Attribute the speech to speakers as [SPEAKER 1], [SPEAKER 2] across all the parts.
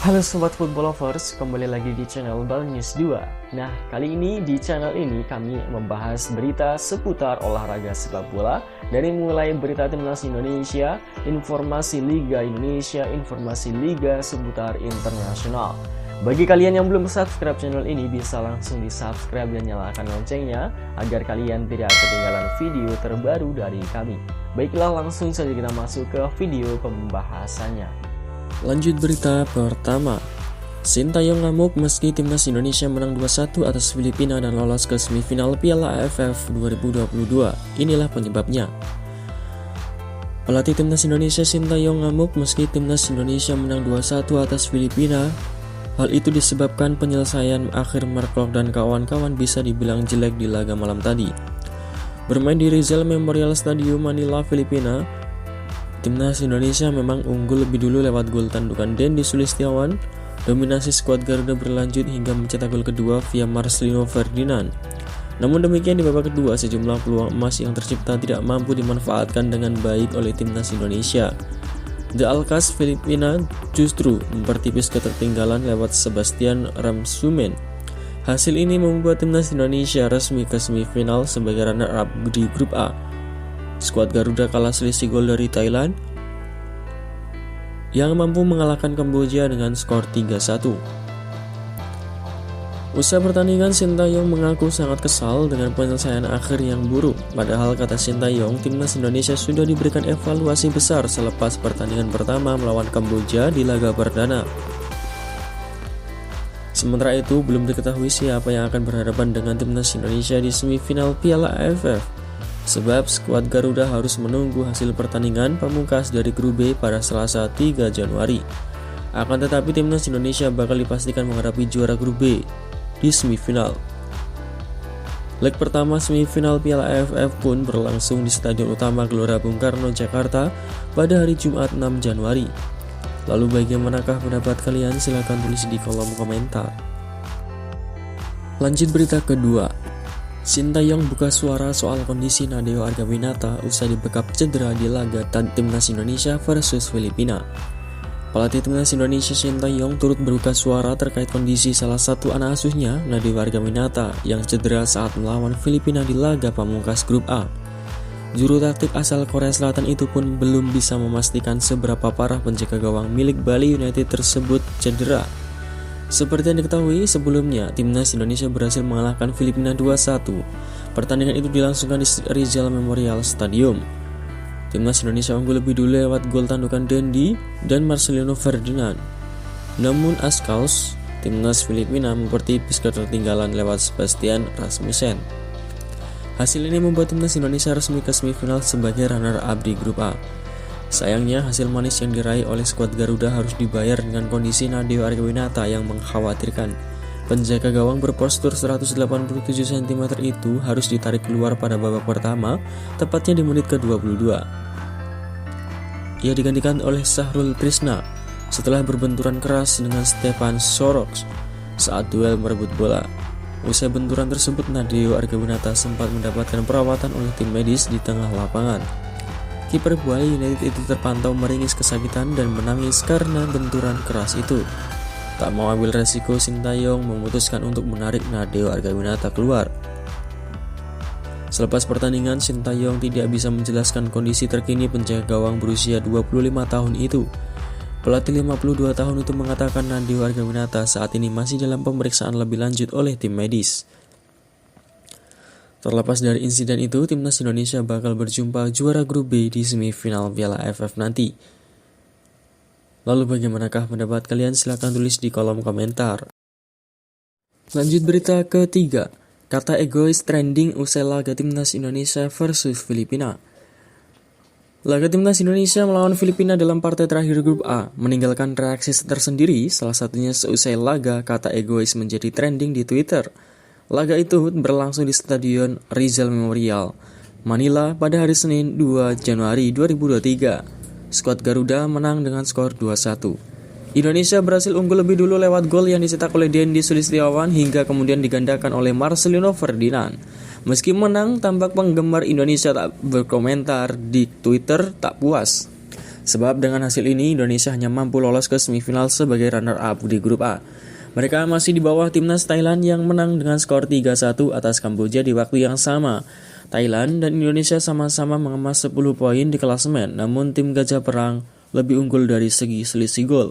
[SPEAKER 1] Halo Sobat Football Lovers, kembali lagi di channel Bal News 2. Nah, kali ini di channel ini kami membahas berita seputar olahraga sepak bola. Dari mulai berita timnas Indonesia, informasi Liga Indonesia, informasi Liga seputar internasional. Bagi kalian yang belum subscribe channel ini, bisa langsung di subscribe dan nyalakan loncengnya agar kalian tidak ketinggalan video terbaru dari kami. Baiklah, langsung saja kita masuk ke video pembahasannya.
[SPEAKER 2] Lanjut berita pertama. Sintayong ngamuk meski timnas Indonesia menang 2-1 atas Filipina dan lolos ke semifinal Piala AFF 2022. Inilah penyebabnya. Pelatih timnas Indonesia Sintayong ngamuk meski timnas Indonesia menang 2-1 atas Filipina. Hal itu disebabkan penyelesaian akhir Mark Klok dan kawan-kawan bisa dibilang jelek di laga malam tadi. Bermain di Rizal Memorial Stadium Manila, Filipina, timnas Indonesia memang unggul lebih dulu lewat gol tandukan Dendi Sulistiawan. Dominasi skuad Garuda berlanjut hingga mencetak gol kedua via Marcelino Ferdinand. Namun demikian di babak kedua sejumlah peluang emas yang tercipta tidak mampu dimanfaatkan dengan baik oleh timnas Indonesia. The Alcas Filipina justru mempertipis ketertinggalan lewat Sebastian Ramsumen. Hasil ini membuat timnas Indonesia resmi ke semifinal sebagai runner-up di grup A. Skuad Garuda kalah selisih gol dari Thailand yang mampu mengalahkan Kamboja dengan skor 3-1. Usai pertandingan, Sintayong mengaku sangat kesal dengan penyelesaian akhir yang buruk. Padahal kata Sintayong, timnas Indonesia sudah diberikan evaluasi besar selepas pertandingan pertama melawan Kamboja di laga perdana. Sementara itu, belum diketahui siapa yang akan berhadapan dengan timnas Indonesia di semifinal Piala AFF. Sebab skuad Garuda harus menunggu hasil pertandingan pamungkas dari grup B pada Selasa 3 Januari. Akan tetapi timnas Indonesia bakal dipastikan menghadapi juara grup B di semifinal. Leg pertama semifinal Piala AFF pun berlangsung di Stadion Utama Gelora Bung Karno, Jakarta pada hari Jumat 6 Januari. Lalu bagaimanakah pendapat kalian? Silahkan tulis di kolom komentar. Lanjut berita kedua. Sintayong buka suara soal kondisi Nadeo Argawinata usai dibekap cedera di laga timnas Indonesia versus Filipina. Pelatih timnas Indonesia Sintayong turut berbuka suara terkait kondisi salah satu anak asuhnya, Nadeo Argawinata, yang cedera saat melawan Filipina di laga pamungkas grup A. Juru taktik asal Korea Selatan itu pun belum bisa memastikan seberapa parah penjaga gawang milik Bali United tersebut cedera. Seperti yang diketahui sebelumnya, timnas Indonesia berhasil mengalahkan Filipina 2-1. Pertandingan itu dilangsungkan di Rizal Memorial Stadium. Timnas Indonesia unggul lebih dulu lewat gol tandukan Dendi dan Marcelino Ferdinand. Namun Askaus, timnas Filipina mempertipis ketertinggalan lewat Sebastian Rasmussen. Hasil ini membuat timnas Indonesia resmi ke semifinal sebagai runner-up di grup A. Sayangnya hasil manis yang diraih oleh skuad Garuda harus dibayar dengan kondisi Nadeo Argawinata yang mengkhawatirkan. Penjaga gawang berpostur 187 cm itu harus ditarik keluar pada babak pertama, tepatnya di menit ke-22. Ia digantikan oleh Sahrul Trisna setelah berbenturan keras dengan Stefan Soroks saat duel merebut bola. Usai benturan tersebut, Nadeo Argawinata sempat mendapatkan perawatan oleh tim medis di tengah lapangan. Kiper Bali United itu terpantau meringis kesakitan dan menangis karena benturan keras itu. Tak mau ambil resiko, Sintayong memutuskan untuk menarik Nadeo Argawinata keluar. Selepas pertandingan, Sintayong tidak bisa menjelaskan kondisi terkini penjaga gawang berusia 25 tahun itu. Pelatih 52 tahun itu mengatakan Nadeo Argawinata saat ini masih dalam pemeriksaan lebih lanjut oleh tim medis. Terlepas dari insiden itu, timnas Indonesia bakal berjumpa juara grup B di semifinal Piala AFF nanti. Lalu bagaimanakah pendapat kalian? Silahkan tulis di kolom komentar. Lanjut berita ketiga. Kata egois trending usai laga timnas Indonesia versus Filipina. Laga timnas Indonesia melawan Filipina dalam partai terakhir grup A meninggalkan reaksi tersendiri, salah satunya seusai laga kata egois menjadi trending di Twitter. Laga itu berlangsung di Stadion Rizal Memorial, Manila pada hari Senin 2 Januari 2023. Skuad Garuda menang dengan skor 2-1. Indonesia berhasil unggul lebih dulu lewat gol yang dicetak oleh Dendi Sulistiawan hingga kemudian digandakan oleh Marcelino Ferdinand. Meski menang, tampak penggemar Indonesia tak berkomentar di Twitter tak puas. Sebab dengan hasil ini Indonesia hanya mampu lolos ke semifinal sebagai runner-up di grup A. Mereka masih di bawah timnas Thailand yang menang dengan skor 3-1 atas Kamboja di waktu yang sama. Thailand dan Indonesia sama-sama mengemas 10 poin di klasemen, namun tim Gajah Perang lebih unggul dari segi selisih gol.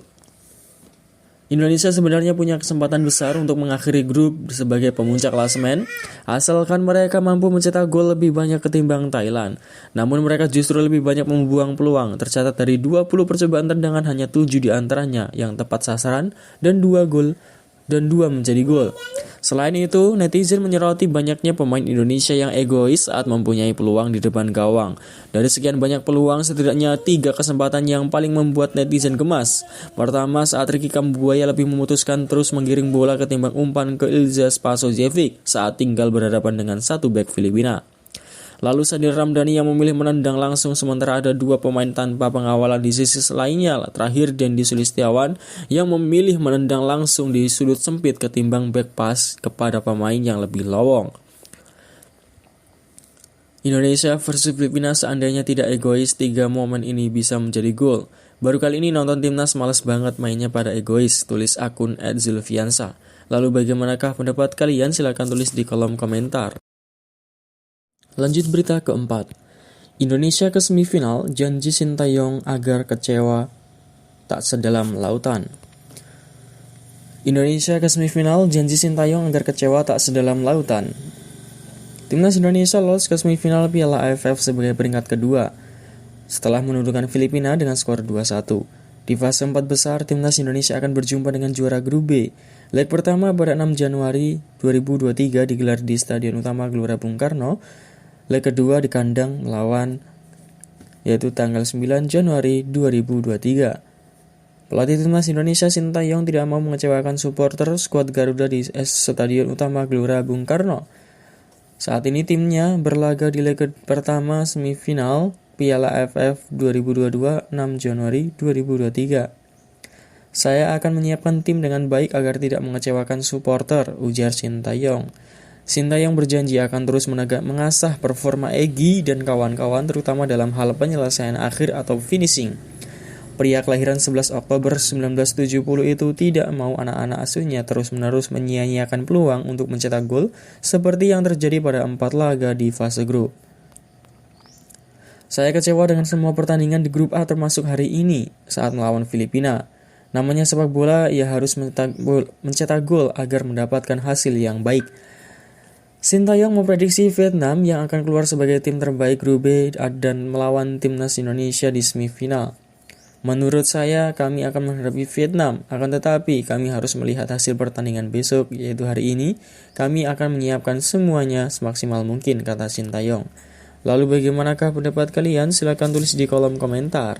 [SPEAKER 2] Indonesia sebenarnya punya kesempatan besar untuk mengakhiri grup sebagai pemuncak klasemen, asalkan mereka mampu mencetak gol lebih banyak ketimbang Thailand. Namun mereka justru lebih banyak membuang peluang, tercatat dari 20 percobaan tendangan hanya 7 diantaranya yang tepat sasaran dan 2 menjadi gol. Selain itu, netizen menyoroti banyaknya pemain Indonesia yang egois saat mempunyai peluang di depan gawang. Dari sekian banyak peluang, setidaknya 3 kesempatan yang paling membuat netizen gemas. Pertama, saat Ricky Kambuaya lebih memutuskan terus menggiring bola ketimbang umpan ke Ilza Spasojevic saat tinggal berhadapan dengan satu bek Filipina. Lalu Sadil Ramdhani yang memilih menendang langsung sementara ada 2 pemain tanpa pengawalan di sisi lainnya. Terakhir Dendi Sulistiawan yang memilih menendang langsung di sudut sempit ketimbang back pass kepada pemain yang lebih lowong. Indonesia versus Filipina seandainya tidak egois, 3 momen ini bisa menjadi gol. Baru kali ini nonton timnas males banget mainnya pada egois, tulis akun @zulfiansa. Lalu bagaimanakah pendapat kalian? Silahkan tulis di kolom komentar. Lanjut berita keempat. Indonesia ke semifinal, janji Sintayong agar kecewa tak sedalam lautan. Indonesia ke semifinal, janji Sintayong agar kecewa tak sedalam lautan. Timnas Indonesia lolos ke semifinal Piala AFF sebagai peringkat kedua setelah menundukkan Filipina dengan skor 2-1. Di fase 4 besar, timnas Indonesia akan berjumpa dengan juara grup B. Leg pertama pada 6 Januari 2023 digelar di Stadion Utama Gelora Bung Karno. Leg kedua di kandang melawan yaitu tanggal 9 Januari 2023. Pelatih timnas Indonesia Sintayong tidak mau mengecewakan supporter skuad Garuda di Stadion Utama Gelora Bung Karno. Saat ini timnya berlaga di leg pertama semifinal Piala AFF 2022 6 Januari 2023. Saya akan menyiapkan tim dengan baik agar tidak mengecewakan supporter, ujar Sintayong. Sintayong berjanji akan terus mengasah performa Egy dan kawan-kawan terutama dalam hal penyelesaian akhir atau finishing. Pria kelahiran 11 Oktober 1970 itu tidak mau anak-anak asuhnya terus-menerus menyia-nyiakan peluang untuk mencetak gol seperti yang terjadi pada 4 laga di fase grup. Saya kecewa dengan semua pertandingan di grup A termasuk hari ini saat melawan Filipina. Namanya sepak bola, ia harus mencetak gol agar mendapatkan hasil yang baik. Sintayong memprediksi Vietnam yang akan keluar sebagai tim terbaik grup B dan melawan timnas Indonesia di semifinal. Menurut saya, kami akan menghadapi Vietnam, akan tetapi kami harus melihat hasil pertandingan besok, yaitu hari ini. Kami akan menyiapkan semuanya semaksimal mungkin, kata Sintayong. Lalu bagaimanakah pendapat kalian? Silakan tulis di kolom komentar.